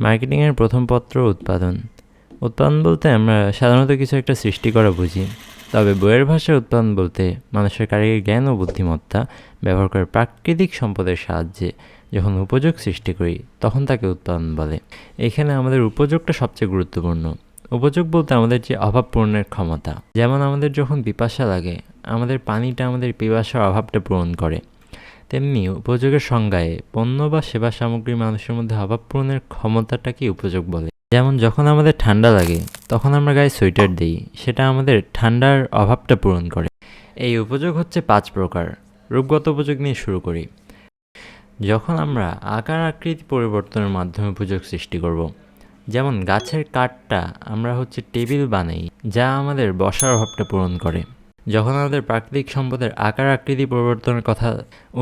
মার্কেটিংয়ের প্রথম পত্র উৎপাদন। উৎপাদন বলতে আমরা সাধারণত কিছু একটা সৃষ্টি করা বুঝি, তবে বইয়ের ভাষায় উৎপাদন বলতে মানুষের কারিগরি জ্ঞান ও বুদ্ধিমত্তা ব্যবহার করে প্রাকৃতিক সম্পদের সাহায্যে যখন উপযোগ সৃষ্টি করি তখন তাকে উৎপাদন বলে। এখানে আমাদের উপযোগটা সবচেয়ে গুরুত্বপূর্ণ। উপযোগ বলতে আমাদের যে অভাব পূরণের ক্ষমতা, যেমন আমাদের যখন পিপাসা লাগে আমাদের পানিটা আমাদের পিপাসার অভাবটা পূরণ করে, তেমনি উপযোগের সংজ্ঞায় পণ্য বা সেবা সামগ্রী মানুষের মধ্যে অভাব পূরণের ক্ষমতাটাকে উপযোগ বলে। যেমন যখন আমাদের ঠান্ডা লাগে তখন আমরা গায়ে সোয়েটার দিই, সেটা আমাদের ঠান্ডার অভাবটা পূরণ করে। এই উপযোগ হচ্ছে 5 প্রকার। রূপগত উপযোগ নিয়ে শুরু করি। যখন আমরা আকার আকৃতি পরিবর্তনের মাধ্যমে উপযোগ সৃষ্টি করব, যেমন গাছের কাঠটা আমরা টেবিল বানাই যা আমাদের বসার অভাবটা পূরণ করে। যখন আমাদের প্রাকৃতিক সম্পদের আকার আকৃতি পরিবর্তনের কথা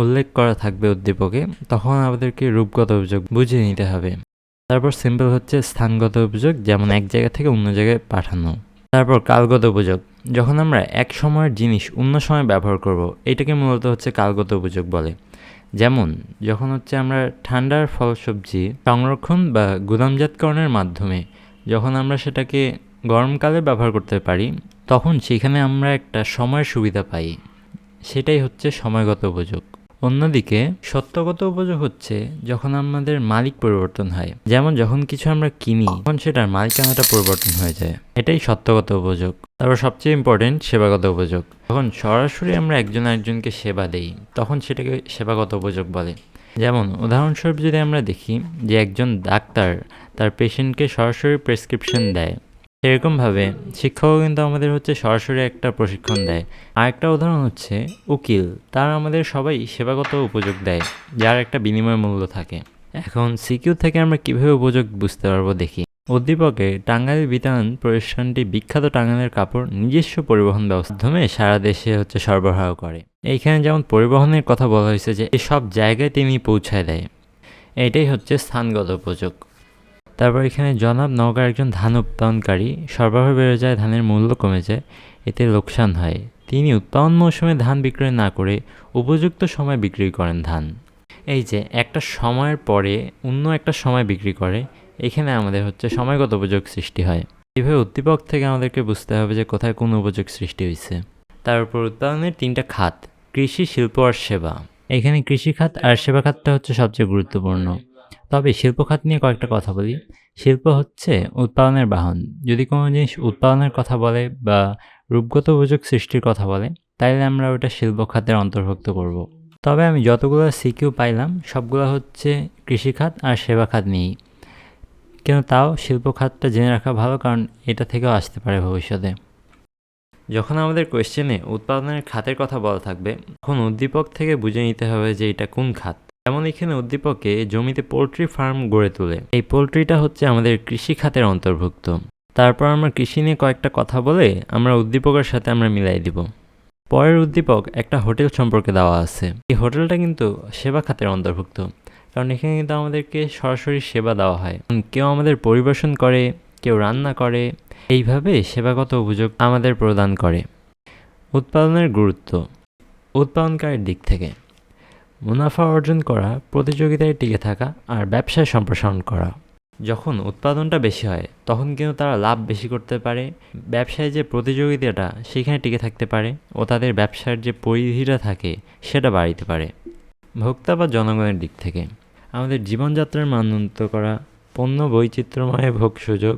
উল্লেখ করা থাকবে উদ্দীপকে, তখন আমাদেরকে রূপগত উপযোগ বুঝে নিতে হবে। তারপর সিম্পল হচ্ছে স্থানগত উপযোগ, যেমন এক জায়গা থেকে অন্য জায়গায় পাঠানো। তারপর কালগত উপযোগ, যখন আমরা এক সময়ের জিনিস অন্য সময় ব্যবহার করব, এটাকে মূলত কালগত উপযোগ বলে। যেমন যখন আমরা ঠান্ডার ফল সবজি সংরক্ষণ বা গুদামজাতকরণের মাধ্যমে যখন আমরা সেটাকে গরমকালে ব্যবহার করতে পারি, তখন সেখানে আমরা একটা সময়ের সুবিধা পাই, সেটাই সময়গত উপযোগ। অন্যদিকে সত্যগত উপযোগ যখন আমাদের মালিক পরিবর্তন হয়, যেমন যখন কিছু আমরা কিনি তখন সেটার মালিকানাটা পরিবর্তন হয়ে যায়, এটাই সত্যগত উপযোগ। তারপর সবচেয়ে ইম্পর্টেন্ট সেবাগত উপযোগ, যখন সরাসরি আমরা একজন আরেকজনকে সেবা দেই তখন সেটাকে সেবাগত উপযোগ বলে। যেমন উদাহরণস্বরূপ যদি আমরা দেখি যে একজন ডাক্তার তার পেশেন্টকে সরাসরি প্রেসক্রিপশন দেয়, সেরকমভাবে শিক্ষকও কিন্তু আমাদের সরাসরি একটা প্রশিক্ষণ দেয়। আরেকটা উদাহরণ উকিল, তার আমাদের সবাই সেবাগত উপযোগ দেয় যার একটা বিনিময় মূল্য থাকে। এখন সিকিউ থেকে আমরা কিভাবে উপযোগ বুঝতে পারবো দেখি। উদ্দীপকে টাঙ্গাইল বিতান প্রতিষ্ঠানটি বিখ্যাত টাঙ্গাইলের কাপড় নিজস্ব পরিবহন ব্যবস্থার মাধ্যমে সারা দেশে সরবরাহ করে। এইখানে যেমন পরিবহনের কথা বলা হয়েছে যে সব জায়গায় তিনি পৌঁছায় দেয়, এটাই স্থানগত উপযোগ। তারপর এখানে জনাব নওগাঁর একজন ধান উৎপাদনকারী, সরবরাহ বেড়ে যায়, ধানের মূল্য কমে যায়, এতে লোকসান হয়। তিনি উৎপাদন মৌসুমে ধান বিক্রয় না করে উপযুক্ত সময় বিক্রি করেন ধান। এই যে একটা সময়ের পরে অন্য একটা সময় বিক্রি করে, এখানে আমাদের সময়গত উপযোগ সৃষ্টি হয়। এইভাবে উদ্দীপক থেকে আমাদেরকে বুঝতে হবে যে কোথায় কোন উপযোগ সৃষ্টি হয়েছে। তার উপর উৎপাদনের 3টা খাত: কৃষি, শিল্প আর সেবা। এখানে কৃষি খাত আর সেবা খাতটা সবচেয়ে গুরুত্বপূর্ণ। তবে শিল্প খাত নিয়ে কয়েকটা কথা বলি। শিল্প উৎপাদনের বাহন। যদি কোনো জিনিস উৎপাদনের কথা বলে বা রূপগত উপযোগ সৃষ্টির কথা বলে, তাইলে আমরা ওটা শিল্প খাতের অন্তর্ভুক্ত করব। তবে আমি যতগুলো সিকিউ পাইলাম সবগুলো কৃষি খাত আর সেবা খাত নিয়েই, কিন্তু তাও শিল্প খাতটা জেনে রাখা ভালো, কারণ এটা থেকেও আসতে পারে ভবিষ্যতে। যখন আমাদের কোয়েশ্চেনে উৎপাদনের খাতের কথা বলা থাকবে, তখন উদ্দীপক থেকে বুঝে নিতে হবে যে এটা কোন খাত। যেমন এখানে উদ্দীপকে জমিতে পোলট্রি ফার্ম গড়ে তোলে, এই পোলট্রিটা আমাদের কৃষি খাতের অন্তর্ভুক্ত। তারপর আমরা কৃষি নিয়ে কয়েকটা কথা বলে আমরা উদ্দীপকের সাথে মিলাই দিব। পরের উদ্দীপক একটা হোটেল সম্পর্কে দেওয়া আছে। এই হোটেলটা কিন্তু সেবা খাতের অন্তর্ভুক্ত, কারণ এখানে কিন্তু আমাদেরকে সরাসরি সেবা দেওয়া হয়। কেউ আমাদের পরিবেশন করে, কেউ রান্না করে, এইভাবে সেবাগত উপযোগ আমাদের প্রদান করে। উৎপাদনের গুরুত্ব। উৎপাদনকারীর দিক থেকে মুনাফা অর্জন করা, প্রতিযোগিতায় টিকে থাকা আর ব্যবসায় সম্প্রসারণ করা। যখন উৎপাদনটা বেশি হয় তখন কিন্তু তারা লাভ বেশি করতে পারে, ব্যবসায় যে প্রতিযোগিতাটা সেখানে টিকে থাকতে পারে ও তাদের ব্যবসার যে পরিধিটা থাকে সেটা বাড়িতে পারে। ভোক্তা বা জনগণের দিক থেকে আমাদের জীবনযাত্রার মান উন্নত করা, পণ্য বৈচিত্র্যময় ভোগ সুযোগ,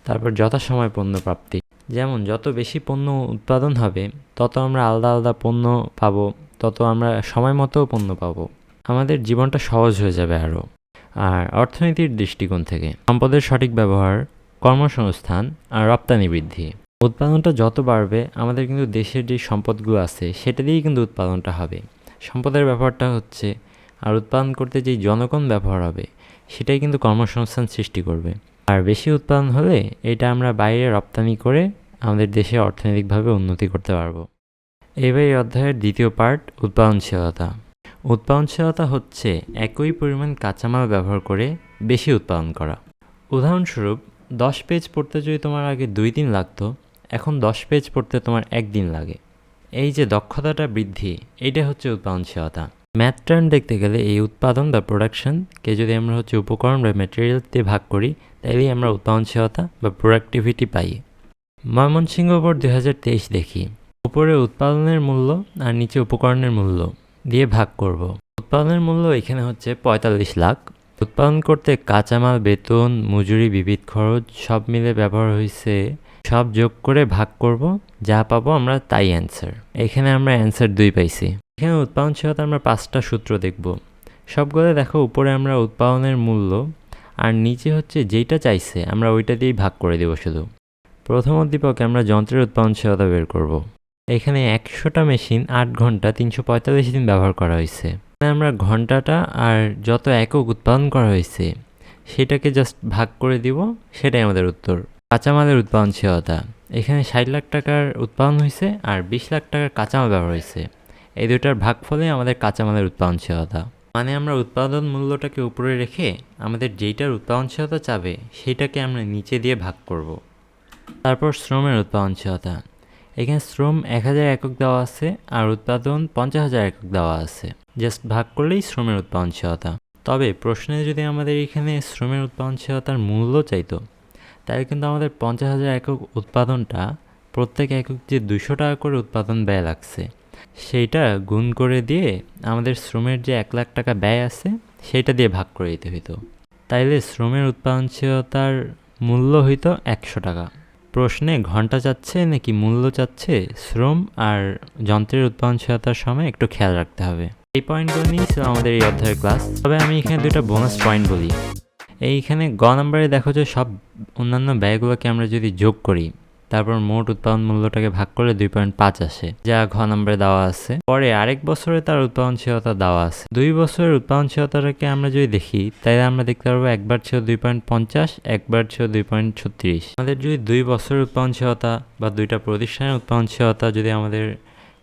তারপর যথাসময় পণ্য প্রাপ্তি। যেমন যত বেশি পণ্য উৎপাদন হবে তত আমরা আলাদা আলাদা পণ্য পাবো, তত আমরা সময় মতো পণ্য পাবো, আমাদের জীবনটা সহজ হয়ে যাবে আরও। আর অর্থনীতির দৃষ্টিকোণ থেকে সম্পদের সঠিক ব্যবহার, কর্মসংস্থান আর রপ্তানি বৃদ্ধি। উৎপাদনটা যত বাড়বে আমাদের কিন্তু দেশের যে সম্পদগুলো আছে সেটা দিয়েই কিন্তু উৎপাদনটা হবে। সম্পদের ব্যবহারটা আর উৎপাদন করতে যেই জনগণ ব্যবহার হবে সেটাই কিন্তু কর্মসংস্থান সৃষ্টি করবে। আর বেশি উৎপাদন হলে এটা আমরা বাইরে রপ্তানি করে আমাদের দেশে অর্থনৈতিকভাবে উন্নতি করতে পারবো। এবার এই অধ্যায়ের দ্বিতীয় পার্ট, উৎপাদনশীলতা। উৎপাদনশীলতা একই পরিমাণ কাঁচামাল ব্যবহার করে বেশি উৎপাদন করা। উদাহরণস্বরূপ 10 পেজ পড়তে যদি তোমার আগে 2 দিন লাগতো, এখন 10 পেজ পড়তে তোমার 1 দিন লাগে। এই যে দক্ষতাটা বৃদ্ধি, এইটা উৎপাদনশীলতা। ম্যাথ টার্ম দেখতে গেলে এই উৎপাদন বা প্রোডাকশনকে যদি আমরা হচ্ছে উপকরণ বা ম্যাটেরিয়াল দিয়ে ভাগ করি, তাইলেই আমরা উৎপাদনশীলতা বা প্রোডাক্টিভিটি পাই। ময়মনসিংহ বোর্ড 2023 দেখি, উপরে উৎপাদনের মূল্য আর নিচে উপকরণের মূল্য দিয়ে ভাগ করব। উৎপাদনের মূল্য এখানে হচ্ছে 45 লাখ। উৎপাদন করতে কাঁচামাল, বেতন, মজুরি, বিবিধ খরচ সব মিলে ব্যবহার হয়েছে, সব যোগ করে ভাগ করব, যা পাবো আমরা তাই অ্যান্সার। এখানে আমরা অ্যান্সার 2 পাইছি। এখানে উৎপাদনশীলতা আমরা 5টা সূত্র দেখব। সবগুলো দেখো, উপরে আমরা উৎপাদনের মূল্য আর নিচে হচ্ছে যেইটা চাইছে আমরা ওইটা দিয়েই ভাগ করে দেব শুধু। প্রথম উদ্দীপকে আমরা যন্ত্রের উৎপাদনশীলতা বের করব। এখানে 100টা মেশিন 8 ঘন্টা 345 দিন ব্যবহার করা হয়েছে। আমরা ঘন্টাটা আর যত একক উৎপাদন করা হয়েছে সেটাকে জাস্ট ভাগ করে দিব, সেটাই আমাদের উত্তর। কাঁচামালের উৎপাদনশীলতা, এখানে 60 লাখ টাকার উৎপাদন হয়েছে আর 20 লাখ টাকার কাঁচামাল ব্যবহার হয়েছে। এই দুটার ভাগফলে আমাদের কাঁচামালের উৎপাদনশীলতা। মানে আমরা উৎপাদন মূল্যটাকে উপরে রেখে আমাদের যেইটার উৎপাদনশীলতা চাবে সেইটাকে আমরা নিচে দিয়ে ভাগ করব। তারপর শ্রমের উৎপাদনশীলতা, এখানে শ্রম 1000 একক দেওয়া আছে আর উৎপাদন 50,000 একক দেওয়া আছে। জাস্ট ভাগ করলেই শ্রমের উৎপাদনশীলতা। তবে প্রশ্নে যদি আমাদের এখানে শ্রমের উৎপাদনশীলতার মূল্য চাইতো, তাহলে কিন্তু আমাদের 50,000 একক উৎপাদনটা প্রত্যেক একক যে 200 টাকা করে উৎপাদন ব্যয় লাগছে সেইটা গুণ করে দিয়ে আমাদের শ্রমের যে 1 লাখ টাকা ব্যয় আছে সেইটা দিয়ে ভাগ করে দিতে হইতো। তাইলে শ্রমের উৎপাদনশীলতার মূল্য হইতো 100 টাকা। প্রশ্নে ঘন্টা চাচ্ছে নাকি মূল্য চাচ্ছে, শ্রম আর যন্ত্রের উৎপাদনশীলতার সময় একটু খেয়াল রাখতে হবে। এই পয়েন্টগুলো নিয়েই ছিল আমাদের এই অধ্যায়ের ক্লাস। তবে আমি এখানে 2টা বোনাস পয়েন্ট বলি। এইখানে গ নাম্বারে দেখো যে সব অন্যান্য ব্যয়গুলোকে আমরা যদি যোগ করি, তারপর মোট উৎপাদন মূল্যটাকে ভাগ করলে 2.5 আসে, যা ঘ নম্বরে দেওয়া আছে। পরে আরেক বছরে তার উৎপাদনশীলতা দেওয়া আছে। 2 বছরের উৎপাদনশীলতাটাকে আমরা যদি দেখি, তাহলে আমরা দেখতে পারবো একবার ছিল 2.50, একবার ছিল 2.36। আমাদের যদি 2 বছরের উৎপাদনশীলতা বা 2টা প্রতিষ্ঠানের উৎপাদনশীলতা যদি আমাদের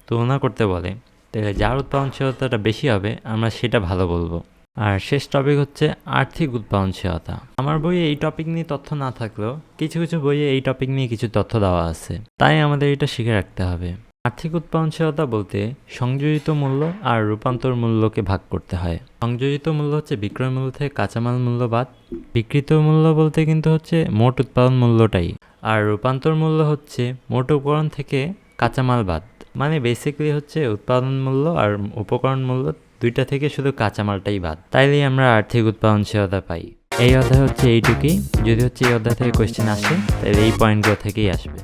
তুলনা করতে বলে, তাহলে যার উৎপাদনশীলতাটা বেশি হবে আমরা সেটা ভালো বলবো। আর শেষ টপিক হচ্ছে আর্থিক উৎপাদনশীলতা। আমার বইয়ে এই টপিক নিয়ে তথ্য না থাকলেও কিছু কিছু বইয়ে এই টপিক নিয়ে কিছু তথ্য দেওয়া আছে, তাই আমাদের এটা শিখে রাখতে হবে। আর্থিক উৎপাদনশীলতা বলতে সংযোজিত মূল্য আর রূপান্তর মূল্যকে ভাগ করতে হয়। সংযোজিত মূল্য হচ্ছে বিক্রয় মূল্য থেকে কাঁচামাল মূল্য বাদ, বিক্রিত মূল্য বলতে কিন্তু হচ্ছে মোট উৎপাদন মূল্যটাই, আর রূপান্তর মূল্য হচ্ছে মোট উপকরণ থেকে কাঁচামাল বাদ। মানে বেসিক্যালি হচ্ছে উৎপাদন মূল্য আর উপকরণ মূল্য 2টা থেকে শুধু কাঁচামালটাই বাদ, তাইলেই আমরা আর্থিক উৎপাদনশীলতা পাই। এই অধ্যায় হচ্ছে এইটুকুই। যদি হচ্ছে এই অধ্যায় থেকে কোয়েশ্চেন আসে, তাহলে এই পয়েন্টগুলো থেকেই আসবে।